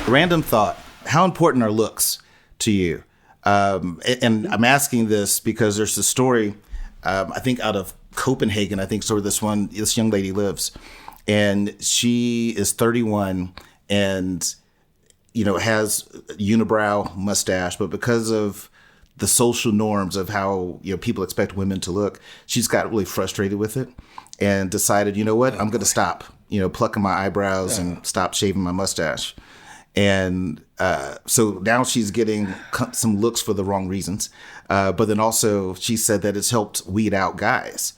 Random thought. How important are looks to you? And I'm asking this because there's a story, I think out of Copenhagen, I think sort of this young lady lives, and she is 31 and, has unibrow mustache, but because of the social norms of how, people expect women to look, she's got really frustrated with it and decided, you know what, I'm going to stop, plucking my eyebrows and stop shaving my mustache. And so now she's getting some looks for the wrong reasons. But then also she said that it's helped weed out guys,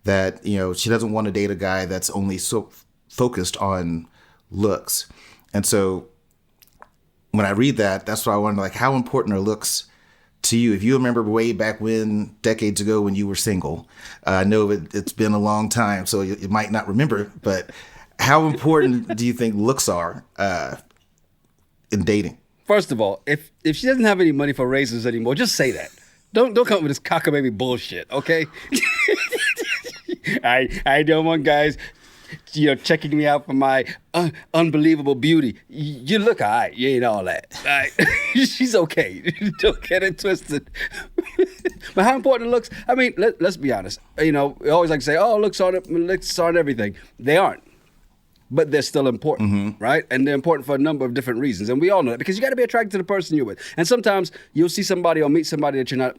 that, she doesn't want to date a guy that's only so focused on looks. And so when I read that, that's what I wonder, like, how important are looks to you? If you remember way back when, decades ago, when you were single, I know it's been a long time, so you might not remember, but how important do you think looks are in dating? First of all, if she doesn't have any money for razors anymore, just say that. Don't come up with this cockamamie bullshit, okay? I don't want guys, checking me out for my unbelievable beauty. You look all right. You ain't all that. All right? She's okay. Don't get it twisted. But how important it looks? I mean, let's be honest. We always like to say, "Oh, looks aren't everything." They aren't. But they're still important, right? And they're important for a number of different reasons. And we all know that because you got to be attracted to the person you're with. And sometimes you'll see somebody or meet somebody that you're not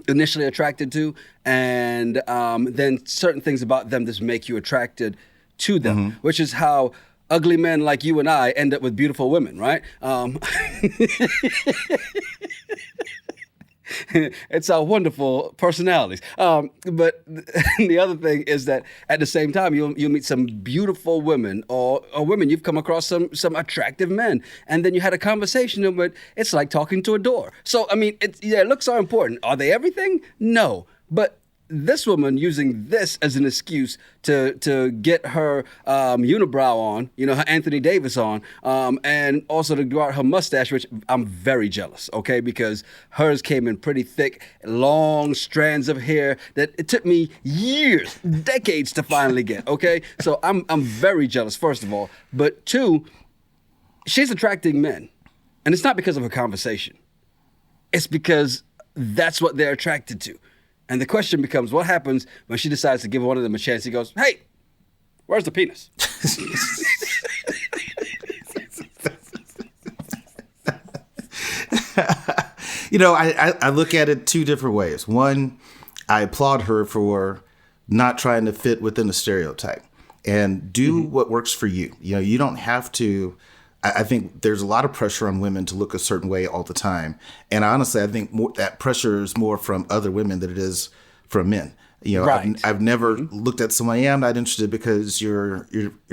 initially attracted to, and then certain things about them just make you attracted to them, which is how ugly men like you and I end up with beautiful women, right? It's our wonderful personalities. But the other thing is that at the same time, you'll meet some beautiful women or women. You've come across some attractive men. And then you had a conversation, but it's like talking to a door. So, I mean, looks are important. Are they everything? No. But this woman using this as an excuse to get her unibrow on, her Anthony Davis on, and also to grow out her mustache, which I'm very jealous, okay? Because hers came in pretty thick, long strands of hair that it took me years, decades to finally get, okay? So I'm very jealous, first of all. But two, she's attracting men. And it's not because of her conversation. It's because that's what they're attracted to. And the question becomes, what happens when she decides to give one of them a chance? He goes, "Hey, where's the penis?" I look at it two different ways. One, I applaud her for not trying to fit within a stereotype and do what works for you. You don't have to. I think there's a lot of pressure on women to look a certain way all the time. And honestly, I think that pressure is more from other women than it is from men. Right. I've never looked at someone, I'm not interested because your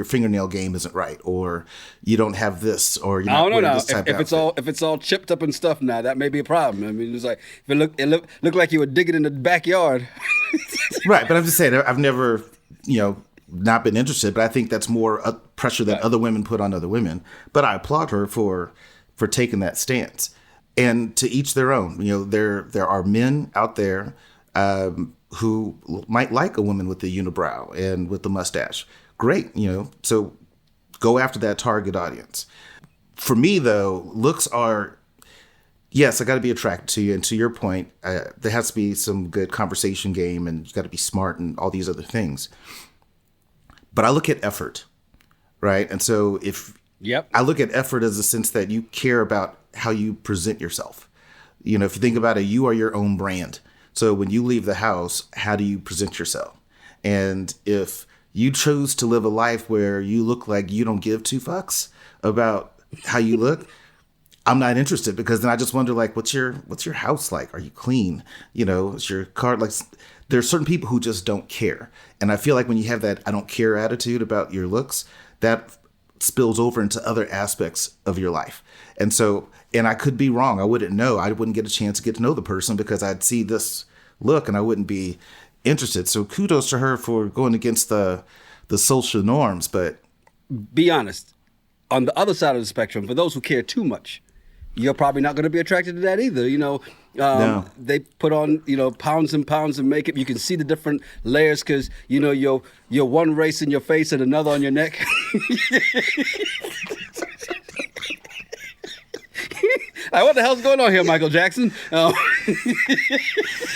fingernail game isn't right, or you don't have this, or you're not wearing this type of outfit. If it's all chipped up and stuff now, that may be a problem. I mean, it's like if it looked like you were digging in the backyard. Right, but I'm just saying, I've never, not been interested, but I think that's more pressure that other women put on other women. But I applaud her for taking that stance. And to each their own. There are men out there who might like a woman with the unibrow and with the mustache. Great, so go after that target audience. For me, though, looks are, yes, I got to be attracted to you. And to your point, there has to be some good conversation game, and you got to be smart and all these other things. But I look at effort, right? And so I look at effort as a sense that you care about how you present yourself. If you think about it, you are your own brand. So when you leave the house, how do you present yourself? And if you choose to live a life where you look like you don't give two fucks about how you look, I'm not interested, because then I just wonder, like, what's your house like? Are you clean? Is your car like? There's certain people who just don't care. And I feel like when you have that I don't care attitude about your looks, that spills over into other aspects of your life. And so, and I could be wrong. I wouldn't know. I wouldn't get a chance to get to know the person because I'd see this look and I wouldn't be interested. So kudos to her for going against the social norms. But be honest, on the other side of the spectrum, for those who care too much, you're probably not going to be attracted to that either. No. They put on, pounds and pounds of makeup. You can see the different layers because, you're one race in your face and another on your neck. What the hell's going on here, Michael Jackson?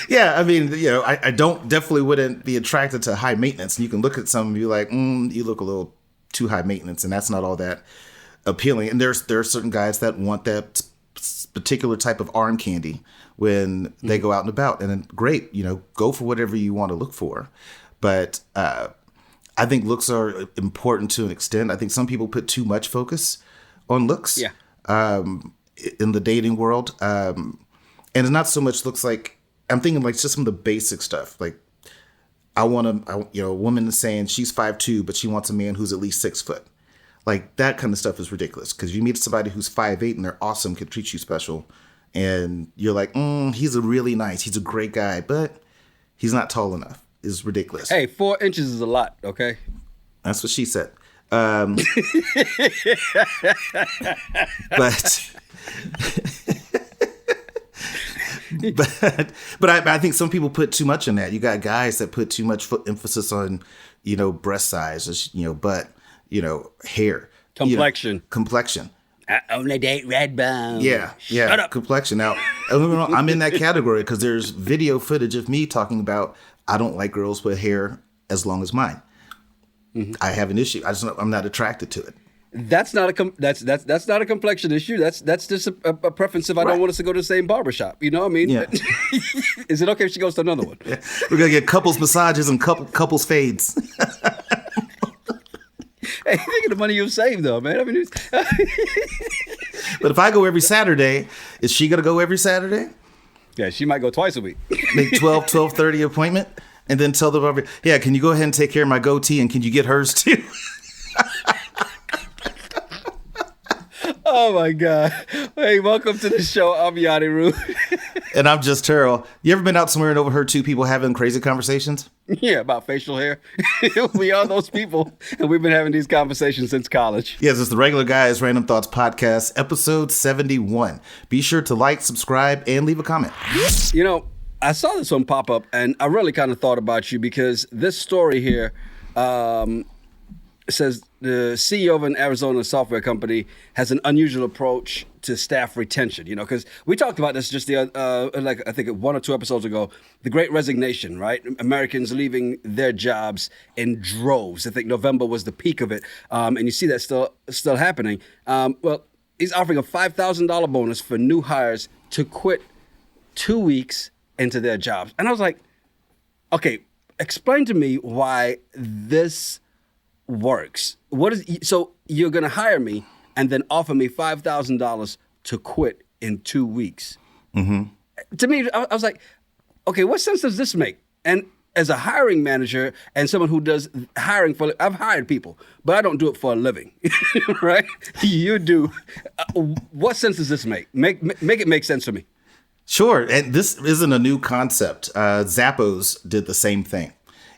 Yeah, I mean, I definitely wouldn't be attracted to high maintenance. And you can look at some and be like, you look a little too high maintenance, and that's not all that appealing. And there are certain guys that want that particular type of arm candy when they go out and about. And then great, go for whatever you want to look for. But I think looks are important to an extent. I think some people put too much focus on looks in the dating world. And it's not so much looks like, I'm thinking like just some of the basic stuff. Like a woman is saying she's 5'2", but she wants a man who's at least 6 foot. Like that kind of stuff is ridiculous because you meet somebody who's 5'8" and they're awesome, can treat you special. And you're like, he's he's a great guy, but he's not tall enough. Is ridiculous. Hey, 4 inches is a lot, okay? That's what she said. But I think some people put too much in that. You got guys that put too much emphasis on, breast size, butt, hair, complexion. I only date red bones. Yeah, Shut up. Complexion. Now, I'm in that category because there's video footage of me talking about I don't like girls with hair as long as mine. Mm-hmm. I have an issue. I'm not attracted to it. That's not a that's not a complexion issue. That's just a preference if I don't want us to go to the same barbershop. You know what I mean? Yeah. Is it okay if she goes to another one? Yeah. We're going to get couples massages and couples fades. Hey, think of the money you've saved, though, man. I mean, but if I go every Saturday, is she going to go every Saturday? Yeah, she might go twice a week. Make 12:30 appointment, and then tell the barber, yeah, can you go ahead and take care of my goatee, and can you get hers too? Oh my God! Hey, welcome to the show. I'm Yanni Rue. And I'm just Terrell. You ever been out somewhere and overheard two people having crazy conversations? Yeah, about facial hair. We are those people, and we've been having these conversations since college. Yes, it's the Regular Guys Random Thoughts Podcast, episode 71. Be sure to like, subscribe, and leave a comment. I saw this one pop up, and I really kind of thought about you because this story here says the CEO of an Arizona software company has an unusual approach to staff retention, because we talked about this just I think 1 or 2 episodes ago, the Great Resignation, right? Americans leaving their jobs in droves. I think November was the peak of it. And you see that still happening. Well, he's offering a $5,000 bonus for new hires to quit 2 weeks into their jobs. And I was like, okay, explain to me why this works. So you're going to hire me and then offer me $5,000 to quit in 2 weeks. Mm-hmm. To me, I was like, okay, what sense does this make? And as a hiring manager and someone who does hiring I've hired people, but I don't do it for a living, right? You do. What sense does this make? Make it make sense for me. Sure. And this isn't a new concept. Zappos did the same thing.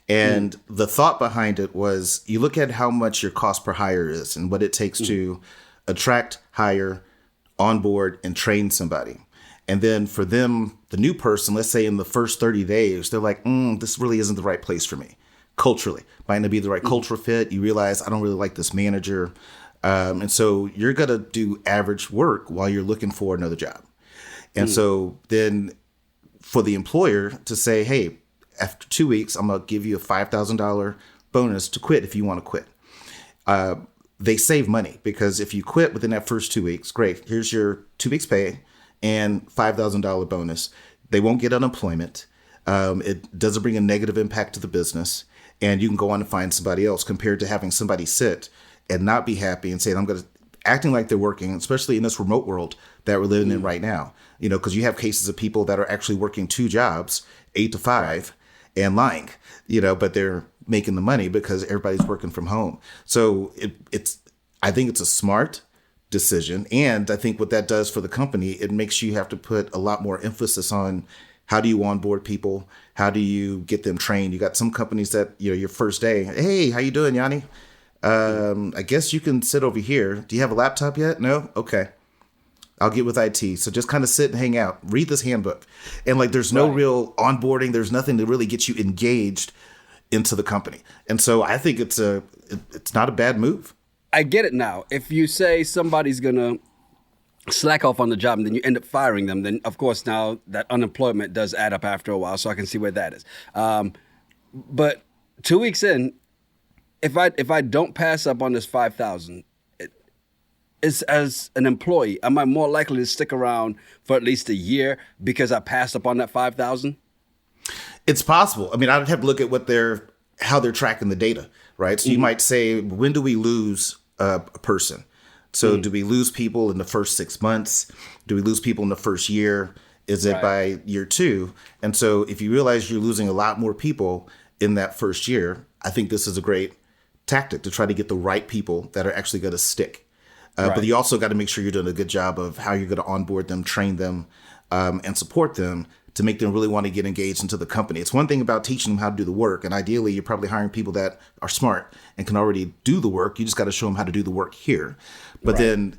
And the thought behind it was you look at how much your cost per hire is and what it takes to attract, hire, onboard, and train somebody. And then for them, the new person, let's say in the first 30 days, they're like, this really isn't the right place for me. Culturally, might not be the right cultural fit. You realize I don't really like this manager. And so you're going to do average work while you're looking for another job. And so then for the employer to say, hey, after 2 weeks, I'm going to give you a $5,000 bonus to quit if you want to quit. They save money because if you quit within that first 2 weeks, great. Here's your 2 weeks pay and $5,000 bonus. They won't get unemployment. It doesn't bring a negative impact to the business. And you can go on and find somebody else compared to having somebody sit and not be happy and say, acting like they're working, especially in this remote world that we're living in right now. Because you have cases of people that are actually working 2 jobs, 8 to 5, and lying, but they're making the money because everybody's working from home. So I think it's a smart decision. And I think what that does for the company, it makes you have to put a lot more emphasis on how do you onboard people? How do you get them trained? You got some companies that, your first day, hey, how you doing, Yanni? I guess you can sit over here. Do you have a laptop yet? No? Okay. I'll get with IT. So just kind of sit and hang out. Read this handbook. And there's no real onboarding. There's nothing to really get you engaged into the company. And so I think it's not a bad move. I get it now. If you say somebody's going to slack off on the job and then you end up firing them, then of course now that unemployment does add up after a while. So I can see where that is. But 2 weeks in, if I don't pass up on this 5,000, is as an employee, am I more likely to stick around for at least a year because I passed up on that 5,000? It's possible. I mean, I'd have to look at how they're tracking the data, right? So you might say, when do we lose a person? So do we lose people in the first 6 months? Do we lose people in the first year? Is it by year 2? And so if you realize you're losing a lot more people in that first year, I think this is a great tactic to try to get the right people that are actually going to stick. But you also got to make sure you're doing a good job of how you're going to onboard them, train them, and support them to make them really want to get engaged into the company. It's one thing about teaching them how to do the work. And ideally, you're probably hiring people that are smart and can already do the work. You just got to show them how to do the work here. But then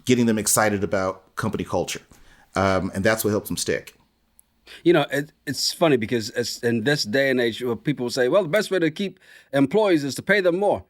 getting them excited about company culture. And that's what helps them stick. You know, it's funny because in this day and age, people say, well, the best way to keep employees is to pay them more.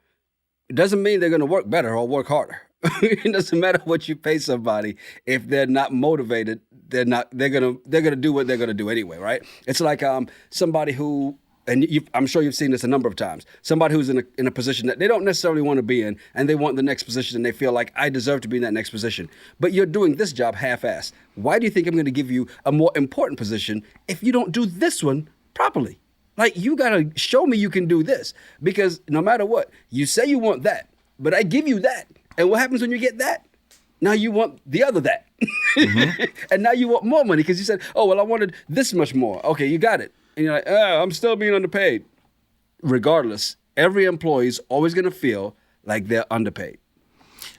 It doesn't mean they're going to work better or work harder. It doesn't matter what you pay somebody. If they're not motivated, they're gonna do what they're gonna do anyway, right? It's like somebody who, and I'm sure you've seen this a number of times. Somebody who's in a position that they don't necessarily want to be in, and they want the next position, and they feel like I deserve to be in that next position. But you're doing this job half-assed. Why do you think I'm going to give you a more important position if you don't do this one properly? Like, you gotta show me you can do this, because no matter what, you say you want that, but I give you that. And what happens when you get that? Now you want the other that. And now you want more money because you said, oh, well, I wanted this much more. Okay, you got it. And you're like, oh, I'm still being underpaid. Regardless, every employee is always going to feel like they're underpaid.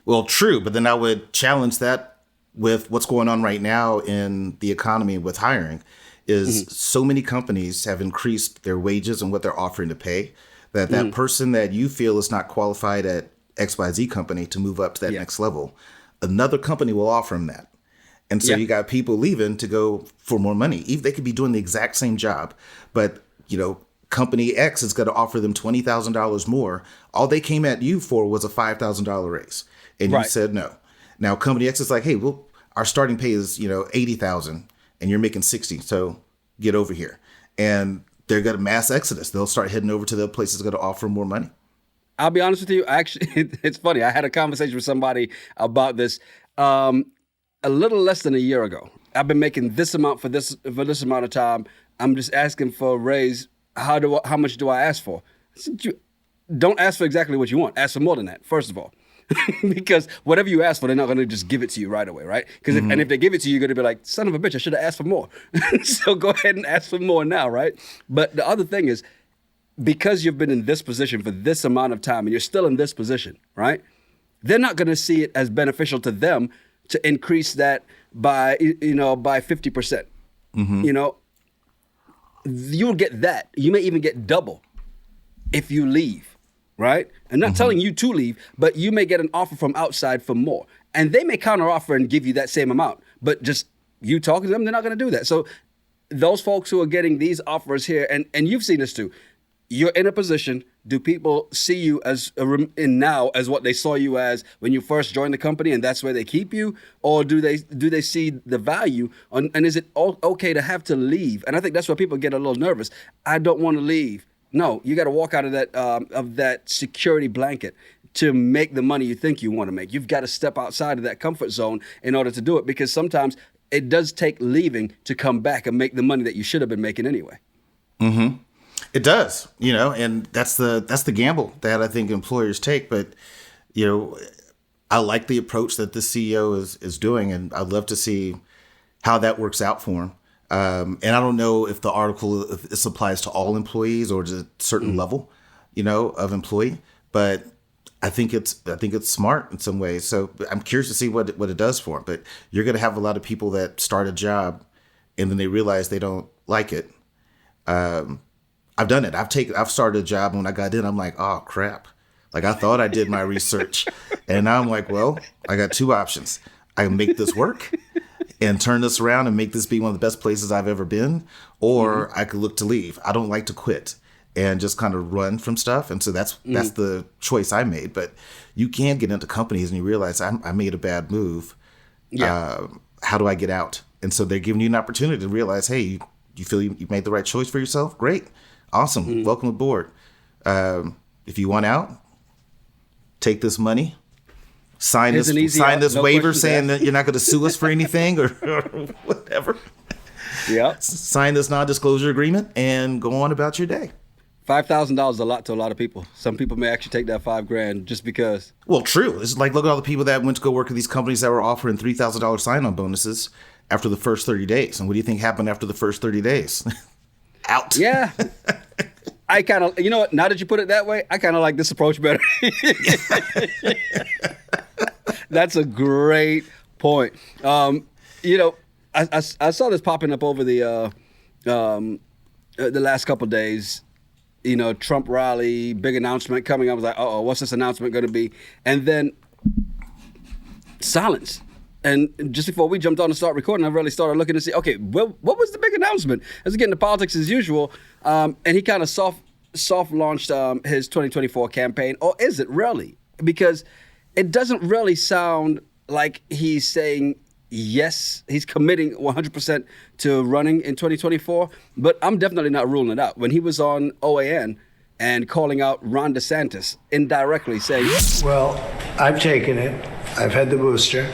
Well, true. But then I would challenge that with what's going on right now in the economy with hiring is so many companies have increased their wages and what they're offering to pay that person that you feel is not qualified at XYZ company to move up to that next level, another company will offer them that. And so you got people leaving to go for more money. Even they could be doing the exact same job, but company X is going to offer them $20,000 more. All they came at you for was a $5,000 raise, and you said no. Now company X is like, hey, well, our starting pay is $80,000, and you're making $60,000, so get over here. And they're going to mass exodus. They'll start heading over to the places going to offer more money. I'll be honest with you. Actually, it's funny. I had a conversation with somebody about this a little less than a year ago. I've been making this amount for this amount of time. I'm just asking for a raise. How much do I ask for? I said, don't ask for exactly what you want. Ask for more than that, first of all. Because whatever you ask for, they're not going to just give it to you right away, right? Because if they give it to you, you're going to be like, son of a bitch, I should have asked for more. So go ahead and ask for more now, right? But the other thing is, because you've been in this position for this amount of time and you're still in this position, right? They're not going to see it as beneficial to them to increase that by 50%. You'll get that. You may even get double if you leave, right? I'm not telling you to leave, but you may get an offer from outside for more. And they may counteroffer and give you that same amount, but just you talking to them, they're not going to do that. So those folks who are getting these offers here, and you've seen this too, you're in a position. Do people see you as now as what they saw you as when you first joined the company, and that's where they keep you, or do they see the value? And is it okay to have to leave? And I think that's where people get a little nervous. I don't want to leave. No, you got to walk out of that security blanket to make the money you think you want to make. You've got to step outside of that comfort zone in order to do it, because sometimes it does take leaving to come back and make the money that you should have been making anyway. Mm-hmm. It does, and that's the gamble that I think employers take. But, I like the approach that the CEO is doing, and I'd love to see how that works out for him. And I don't know if the article, if this applies to all employees or to a certain level, of employee, but I think it's smart in some ways. So I'm curious to see what it does for them. But you're going to have a lot of people that start a job and then they realize they don't like it. I've done it. I've started a job, and when I got in, I'm like, oh crap. Like, I thought I did my research, and now I'm like, well, I got two options. I can make this work and turn this around and make this be one of the best places I've ever been, or I could look to leave. I don't like to quit and just kind of run from stuff. And so that's the choice I made. But you can get into companies and you realize I made a bad move. Yeah. How do I get out? And so they're giving you an opportunity to realize, hey, you feel you made the right choice for yourself? Great. Awesome. Welcome aboard. If you want out, take this money, sign Here's this no waiver questions saying asked. that you're not going to sue us for anything or whatever. Yeah. Sign this non-disclosure agreement and go on about your day. $5,000 is a lot to a lot of people. Some people may actually take that $5,000 just because. Well, true. It's like, look at all the people that went to go work at these companies that were offering $3,000 sign-on bonuses after the first 30 days. And what do you think happened after the first 30 days? Out. Yeah. I kind of, you know what, now that you put it that way, I kind of like this approach better. That's a great point. You know, I saw this popping up over the last couple of days. You know, Trump rally, big announcement coming up. I was like, uh-oh, what's this announcement going to be? And then silence. And just before we jumped on and started recording, I really started looking to see, okay, well, what was the big announcement? I was getting to politics as usual. And he kind of soft launched his 2024 campaign. Or is it really? Because it doesn't really sound like he's saying yes, he's committing 100% to running in 2024. But I'm definitely not ruling it out. When he was on OAN and calling out Ron DeSantis indirectly saying, well, I've taken it. I've had the booster.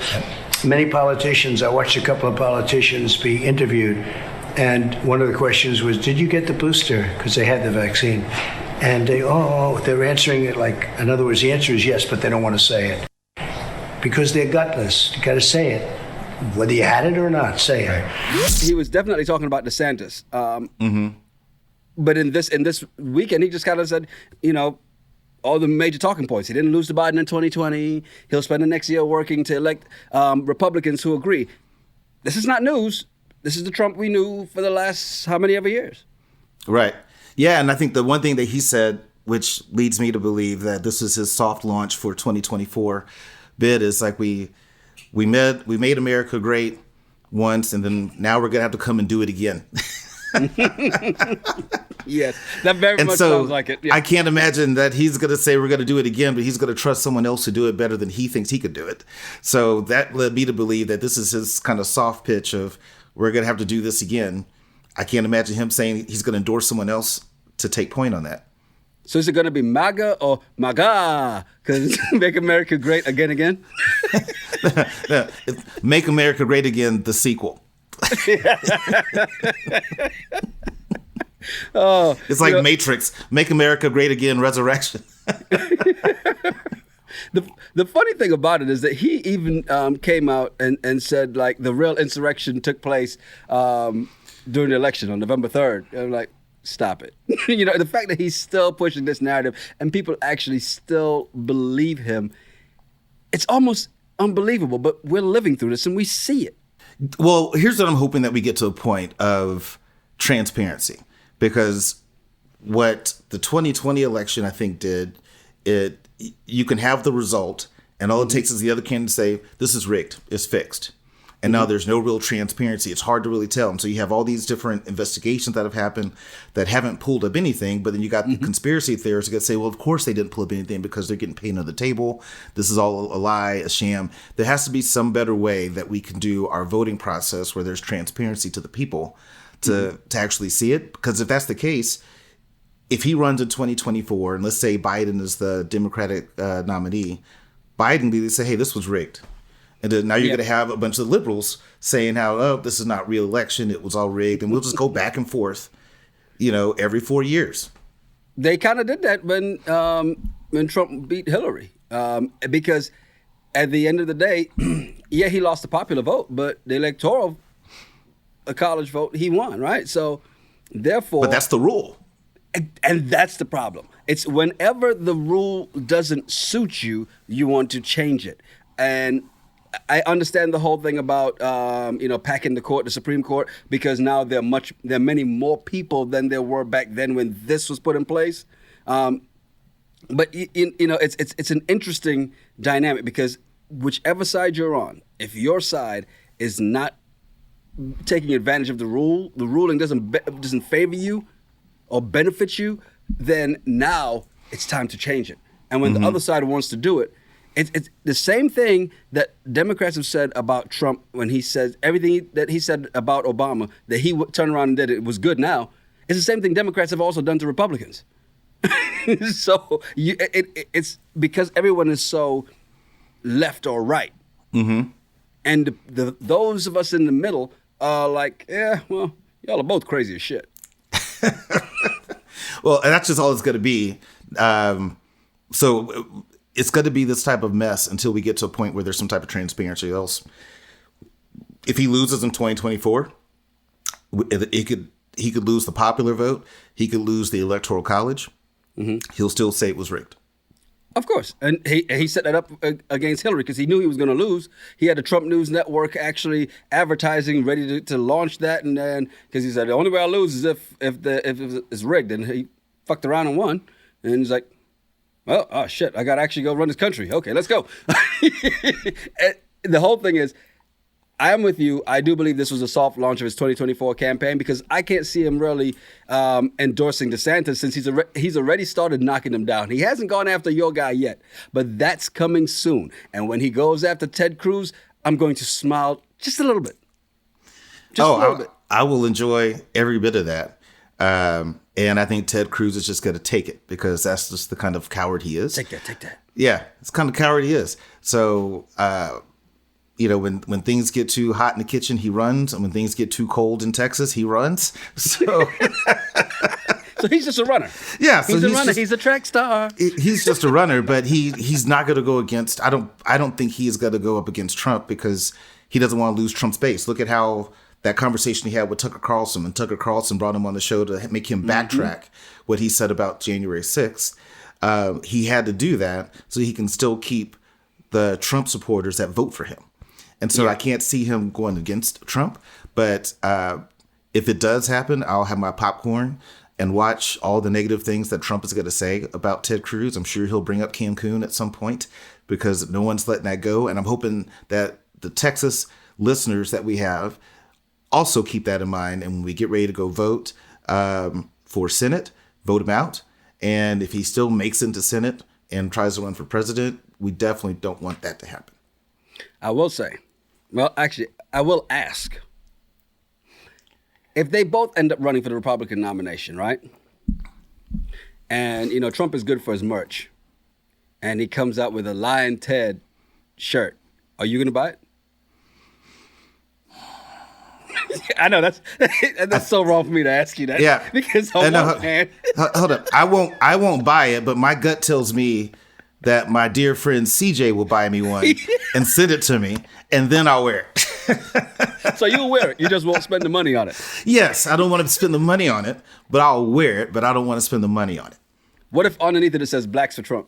Many politicians, I watched a couple of politicians be interviewed, and one of the questions was, did you get the booster? Because they had the vaccine. And they're answering it like, in other words, the answer is yes, but they don't want to say it. Because they're gutless. You got to say it. Whether you had it or not, say it. He was definitely talking about DeSantis. But in this weekend, he just kind of said, you know, all the major talking points. He didn't lose to Biden in 2020. He'll spend the next year working to elect Republicans who agree. This is not news. This is the Trump we knew for the last how many ever years. Right. Yeah, and I think the one thing that he said, which leads me to believe that this is his soft launch for 2024 bid, is like we made America great once, and then now we're gonna have to come and do it again. Yes, that very much sounds like it. Yeah. I can't imagine that he's going to say we're going to do it again, but he's going to trust someone else to do it better than he thinks he could do it. So that led me to believe that this is his kind of soft pitch of we're going to have to do this again. I can't imagine him saying he's going to endorse someone else to take point on that. So is it going to be MAGA or MAGA? Because Make America Great Again? Make America Great Again, the sequel. Oh, it's like Matrix, Make America Great Again, Resurrection. The funny thing about it is that he even came out and said like the real insurrection took place during the election on November 3rd. I'm like, stop it. You know, the fact that he's still pushing this narrative and people actually still believe him, it's almost unbelievable, but we're living through this and we see it. Well, here's what I'm hoping, that we get to a point of transparency, because what the 2020 election, I think, did, you can have the result and all it takes is the other candidate to say, this is rigged, it's fixed. And now there's no real transparency. It's hard to really tell. And so you have all these different investigations that have happened that haven't pulled up anything. But then you got the conspiracy theorists that say, well, of course they didn't pull up anything because they're getting paid under the table. This is all a lie, a sham. There has to be some better way that we can do our voting process where there's transparency to the people to actually see it. Because if that's the case, if he runs in 2024, and let's say Biden is the Democratic nominee, Biden will say, hey, this was rigged. And then now you're going to have a bunch of liberals saying how, oh, this is not real election. It was all rigged. And we'll just go back and forth, you know, every 4 years. They kind of did that when Trump beat Hillary, because at the end of the day, yeah, he lost the popular vote, but the electoral college vote, he won, right? So therefore. But that's the rule. And that's the problem. It's whenever the rule doesn't suit you, you want to change it. And I understand the whole thing about packing the Supreme Court, because now there are many more people than there were back then when this was put in place. But it's an interesting dynamic, because whichever side you're on, if your side is not taking advantage of the ruling doesn't favor you or benefit you, then now it's time to change it. And when the other side wants to do it, It's the same thing that Democrats have said about Trump when he said everything that he said about Obama, that he would turn around and did it was good now. It's the same thing Democrats have also done to Republicans. So it's because everyone is so left or right. Mm-hmm. And those of us in the middle are like, yeah, well, y'all are both crazy as shit. Well, and that's just all it's going to be. So it's going to be this type of mess until we get to a point where there's some type of transparency. Else, if he loses in 2024, he could lose the popular vote. He could lose the Electoral College. Mm-hmm. He'll still say it was rigged. Of course. And he set that up against Hillary because he knew he was going to lose. He had the Trump News Network actually advertising, ready to launch that. And then, because he said, the only way I lose is if it's rigged. And he fucked around and won. And he's like, well, oh shit, I got to actually go run this country. Okay, let's go. The whole thing is, I am with you. I do believe this was a soft launch of his 2024 campaign because I can't see him really endorsing DeSantis since he's already started knocking him down. He hasn't gone after your guy yet, but that's coming soon. And when he goes after Ted Cruz, I'm going to smile just a little bit. Just a little bit. I will enjoy every bit of that. And I think Ted Cruz is just going to take it because that's just the kind of coward he is. Take that. Yeah, it's the kind of coward he is. So, when things get too hot in the kitchen, he runs. And when things get too cold in Texas, he runs. So, so he's just a runner. Yeah, so he's a runner. He's a track star. He's just a runner, but he's not going to go against. I don't think he is going to go up against Trump because he doesn't want to lose Trump's base. Look at how that conversation he had with Tucker Carlson, and Tucker Carlson brought him on the show to make him backtrack what he said about January 6th. He had to do that so he can still keep the Trump supporters that vote for him. And so I can't see him going against Trump. But if it does happen, I'll have my popcorn and watch all the negative things that Trump is going to say about Ted Cruz. I'm sure he'll bring up Cancun at some point because no one's letting that go. And I'm hoping that the Texas listeners that we have also keep that in mind. And when we get ready to go vote for Senate, vote him out. And if he still makes it into Senate and tries to run for president, we definitely don't want that to happen. I will say, well, actually, I will ask. If they both end up running for the Republican nomination, right? And, Trump is good for his merch. And he comes out with a Lion Ted shirt. Are you going to buy it? I know that's so wrong for me to ask you that. Yeah, because on one hand, hold up, I won't buy it, but my gut tells me that my dear friend CJ will buy me one and send it to me, and then I'll wear it. So you'll wear it. You just won't spend the money on it. Yes, I don't want to spend the money on it, but I'll wear it. But I don't want to spend the money on it. What if underneath it says "Blacks for Trump"?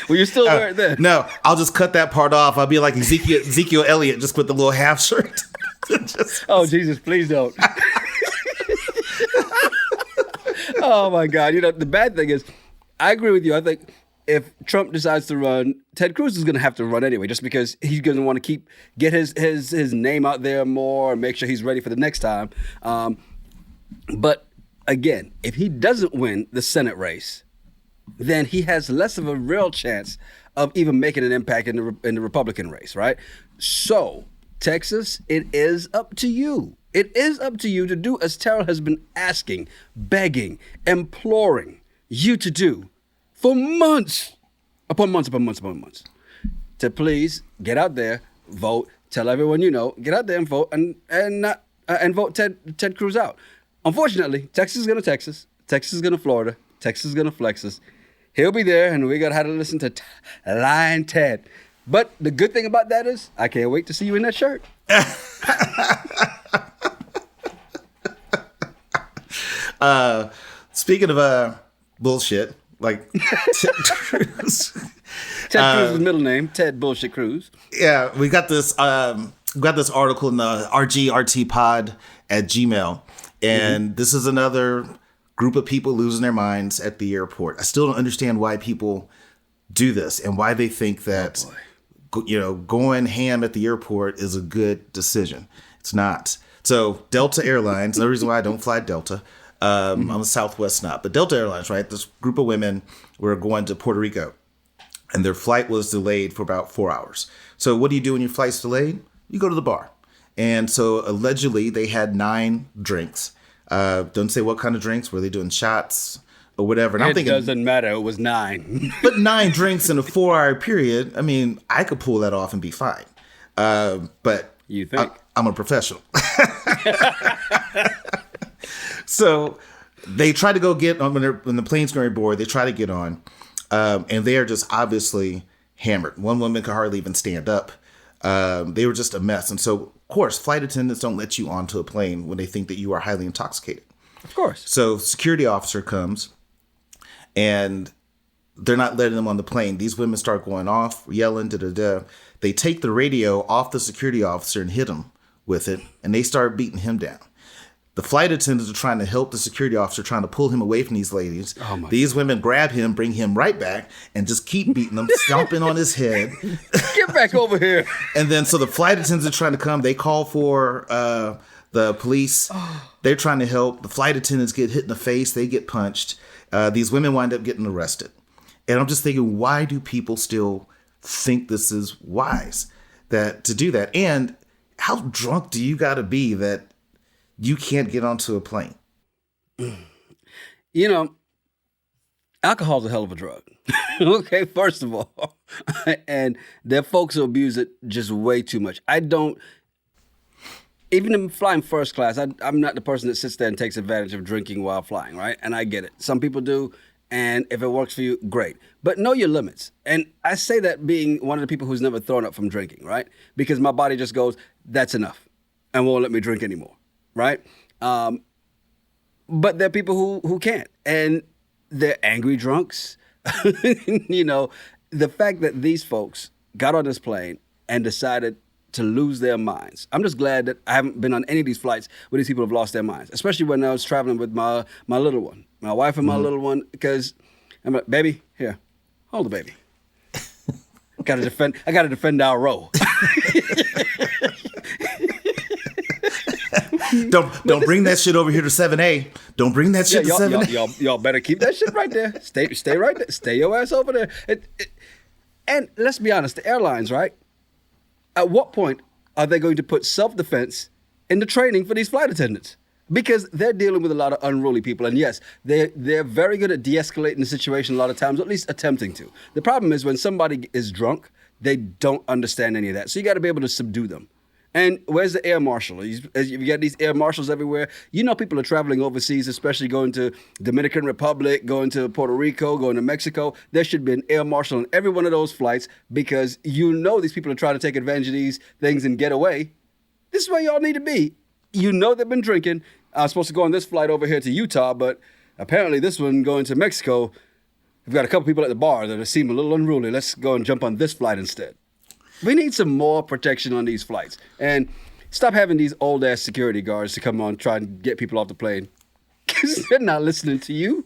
Will you still wear it then? No, I'll just cut that part off. I'll be like Ezekiel Elliott, just with the little half shirt. Oh, Jesus, please don't. Oh, my God. The bad thing is, I agree with you. I think if Trump decides to run, Ted Cruz is going to have to run anyway, just because he's going to want to get his name out there more and make sure he's ready for the next time. But again, if he doesn't win the Senate race, then he has less of a real chance of even making an impact in the Republican race, right? So, Texas, it is up to you. It is up to you to do as Terrell has been asking, begging, imploring you to do for months upon months upon months upon months. To please get out there, vote, tell everyone you know, get out there and vote and vote Ted Cruz out. Unfortunately, Texas is going to Texas. Texas is going to Florida. Texas is going to flex us. He'll be there, and we got to have to listen to Lion Ted. But the good thing about that is, I can't wait to see you in that shirt. Speaking of bullshit, like Ted Cruz. Ted Cruz's middle name, Ted Bullshit Cruz. Yeah, we got this article in the RGRT at Gmail, and this is another group of people losing their minds at the airport. I still don't understand why people do this and why they think that going ham at the airport is a good decision. It's not. So Delta Airlines, the reason why I don't fly Delta, On the Southwest not, but Delta Airlines, right? This group of women were going to Puerto Rico, and their flight was delayed for about 4 hours. So what do you do when your flight's delayed? You go to the bar. And so allegedly they had 9 drinks. Don't say what kind of drinks. Were they doing shots or whatever? And I'm thinking, doesn't matter. It was 9. but 9 drinks in a 4-hour period. I mean, I could pull that off and be fine. But you think? I'm a professional. So they try to go get on when the plane's going board. They try to get on, and they are just obviously hammered. One woman could hardly even stand up. They were just a mess. And so, of course, flight attendants don't let you onto a plane when they think that you are highly intoxicated. Of course. So security officer comes, and they're not letting them on the plane. These women start going off, yelling, da-da-da. They take the radio off the security officer and hit him with it, and they start beating him down. The flight attendants are trying to help the security officer, trying to pull him away from these ladies. These women grab him, bring him right back, and just keep beating him, stomping on his head. Get back over here. And then so the flight attendants are trying to come. They call for the police. They're trying to help. The flight attendants get hit in the face. They get punched. These women wind up getting arrested. And I'm just thinking, why do people still think this is wise to do that? And how drunk do you got to be that you can't get onto a plane? You know, alcohol's a hell of a drug. Okay, first of all. And there are folks who abuse it just way too much. Even in flying first class, I'm not the person that sits there and takes advantage of drinking while flying, right? And I get it. Some people do. And if it works for you, great. But know your limits. And I say that being one of the people who's never thrown up from drinking, right? Because my body just goes, that's enough, and won't let me drink anymore, right? But there are people who can't. And they're angry drunks. You know, the fact that these folks got on this plane and decided to lose their minds. I'm just glad that I haven't been on any of these flights where these people have lost their minds, especially when I was traveling with my little one, my wife and my little one, because I'm like, baby, here, hold the baby. I gotta defend our row. Don't bring that shit over here to 7A. Don't bring that shit to 7A. Y'all better keep that shit right there. Stay right there. Stay your ass over there. And let's be honest, the airlines, right? At what point are they going to put self-defense in the training for these flight attendants? Because they're dealing with a lot of unruly people. And yes, they're very good at de-escalating the situation a lot of times, or at least attempting to. The problem is when somebody is drunk, they don't understand any of that. So you got to be able to subdue them. And where's the air marshal? You got these air marshals everywhere. You know people are traveling overseas, especially going to Dominican Republic, going to Puerto Rico, going to Mexico. There should be an air marshal on every one of those flights because you know these people are trying to take advantage of these things and get away. This is where y'all need to be. You know they've been drinking. I was supposed to go on this flight over here to Utah, but apparently this one going to Mexico, we've got a couple people at the bar that seem a little unruly. Let's go and jump on this flight instead. We need some more protection on these flights. And stop having these old-ass security guards to come on try and get people off the plane. Because they're not listening to you.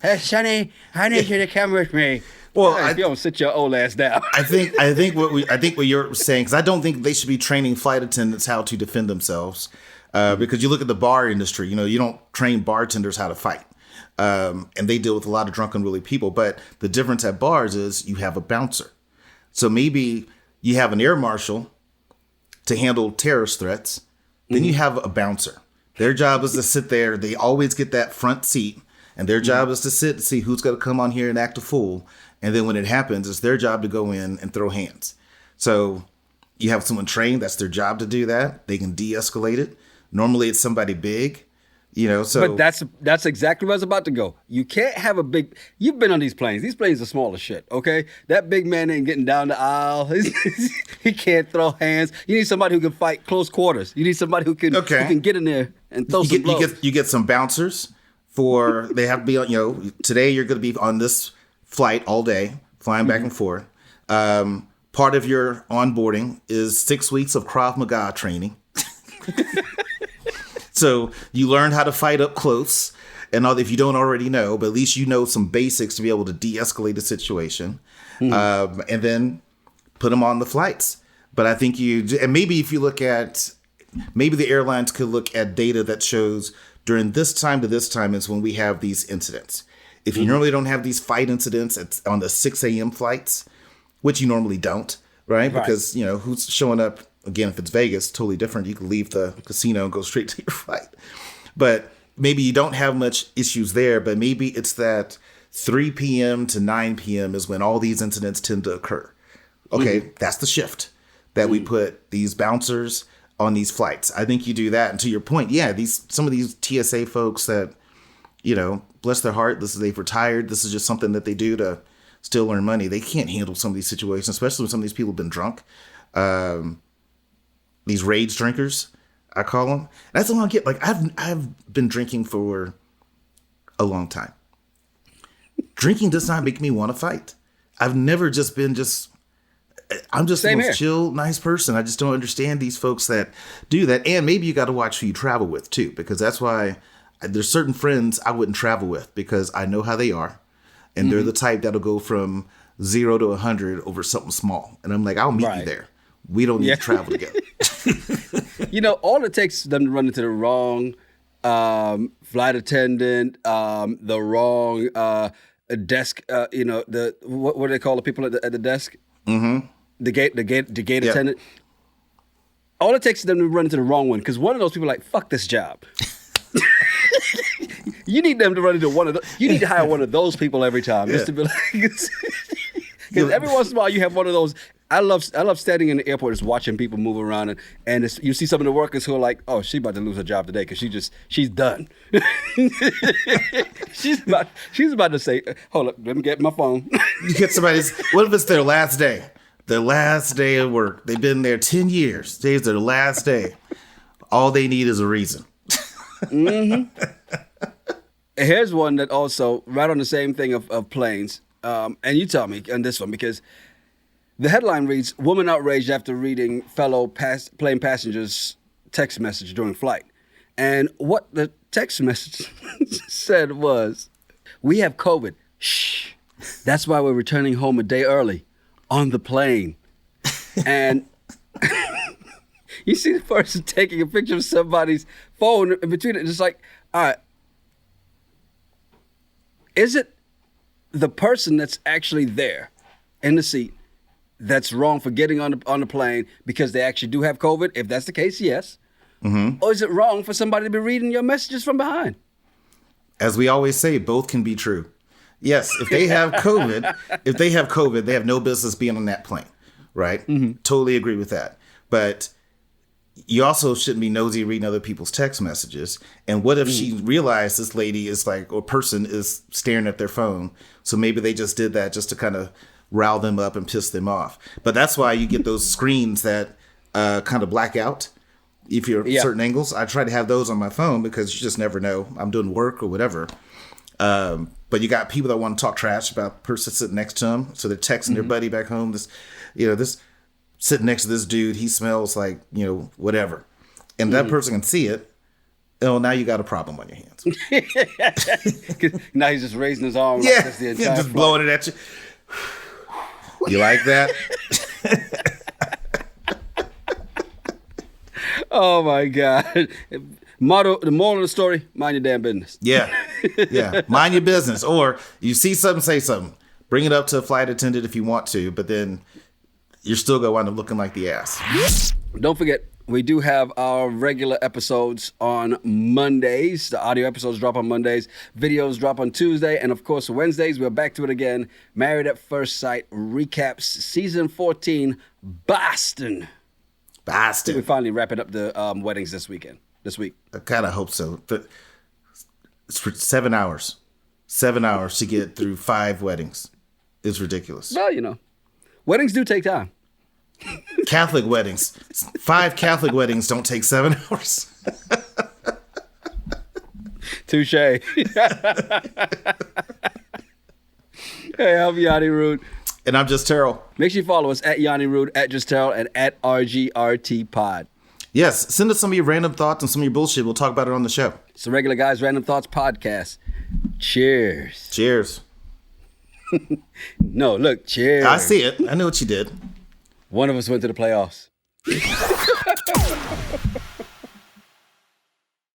Hey, Sonny, I need you to come with me. Well, hey, if you don't sit your old ass down. I think what you're saying, because I don't think they should be training flight attendants how to defend themselves. Because you look at the bar industry, you don't train bartenders how to fight. And they deal with a lot of drunk, unruly people. But the difference at bars is you have a bouncer. So maybe you have an air marshal to handle terrorist threats. Then you have a bouncer. Their job is to sit there. They always get that front seat. And their job is to sit and see who's going to come on here and act a fool. And then when it happens, it's their job to go in and throw hands. So you have someone trained. That's their job to do that. They can de-escalate it. Normally it's somebody big. So. But that's exactly where I was about to go. You can't have you've been on these planes. These planes are small as shit, okay? That big man ain't getting down the aisle. He can't throw hands. You need somebody who can fight close quarters. You need somebody who can get in there and throw some blows. You get some bouncers they have to be on, today you're going to be on this flight all day, flying back and forth. Part of your onboarding is 6 weeks of Krav Maga training. So you learn how to fight up close, and if you don't already know, but at least you know some basics to be able to de-escalate the situation, and then put them on the flights. But I think and maybe if you look at, maybe the airlines could look at data that shows during this time to this time is when we have these incidents. If you normally don't have these fight incidents, it's on the 6 a.m. flights, which you normally don't, right? Because, who's showing up, again, if it's Vegas, totally different. You can leave the casino and go straight to your flight. But maybe you don't have much issues there, but maybe it's that 3 p.m. to 9 p.m. is when all these incidents tend to occur. Okay, that's the shift that we put these bouncers on these flights. I think you do that. And to your point, some of these TSA folks that, bless their heart, they've retired. This is just something that they do to still earn money. They can't handle some of these situations, especially when some of these people have been drunk. These rage drinkers, I call them. That's the one I get. Like, I've been drinking for a long time. Drinking does not make me want to fight. I've never just been I'm just the most chill, nice person. I just don't understand these folks that do that. And maybe you got to watch who you travel with too, because that's why there's certain friends I wouldn't travel with because I know how they are. And they're the type that'll go from 0 to 100 over something small. And I'm like, I'll meet you there. We don't need to travel together. All it takes them to run into the wrong flight attendant, the wrong desk, what do they call the people at the desk? Mm-hmm. The gate attendant. All it takes is them to run into the wrong one, because one of those people are like, fuck this job. You need them to run into one of those. You need to hire one of those people every time, just to be like, because every once in a while you have one of those. I love standing in the airport, just watching people move around, and you see some of the workers who are like, oh, she's about to lose her job today because she's done. she's about to say, hold up, let me get my phone. You get somebody's. What if it's their last day? Their last day of work. They've been there 10 years. Today's their last day. All they need is a reason. Mm-hmm. Here's one that also, right on the same thing of planes, and you tell me on this one, because the headline reads, woman outraged after reading fellow plane passengers' text message during flight. And what the text message said was, we have COVID. Shh. That's why we're returning home a day early on the plane. And you see the person taking a picture of somebody's phone in between it. It's like, all right, is it the person that's actually there in the seat that's wrong for getting on the plane because they actually do have COVID? If that's the case, yes. Mm-hmm. Or is it wrong for somebody to be reading your messages from behind? As we always say, both can be true. Yes, if they have COVID, they have no business being on that plane, right? Mm-hmm. Totally agree with that. But you also shouldn't be nosy reading other people's text messages. And what if she realized this lady is like, or person is staring at their phone? So maybe they just did that just to kind of rile them up and piss them off. But that's why you get those screens that kind of black out if you're at certain angles. I try to have those on my phone because you just never know. I'm doing work or whatever. But you got people that want to talk trash about the person sitting next to them. So they're texting their buddy back home. This sitting next to this dude, he smells like, whatever. And that person can see it. Oh, now you got a problem on your hands. Now he's just raising his arm. Like that's the entire just blowing it at you. You like that? Oh my God. The moral of the story, mind your damn business. Yeah. Mind your business. Or you see something, say something. Bring it up to a flight attendant if you want to, but then you're still going to wind up looking like the ass. Don't forget, we do have our regular episodes on Mondays. The audio episodes drop on Mondays. Videos drop on Tuesday. And of course, Wednesdays, we're back to it again. Married at First Sight recaps season 14, Boston. We finally wrapping up the weddings this week. I kind of hope so. But it's for 7 hours. 7 hours to get through 5 weddings. It's ridiculous. Well, weddings do take time. Catholic weddings. 5 Catholic weddings don't take 7 hours. Touche. Hey, I'm Yanni Rude. And I'm Just Terrell. Make sure you follow us at Yanni Rude, at Just Terrell, and at RGRT Pod. Yes, send us some of your random thoughts and some of your bullshit. We'll talk about it on the show. It's the Regular Guys Random Thoughts Podcast. Cheers. Cheers. No, look, cheers. I see it. I know what you did. One of us went to the playoffs.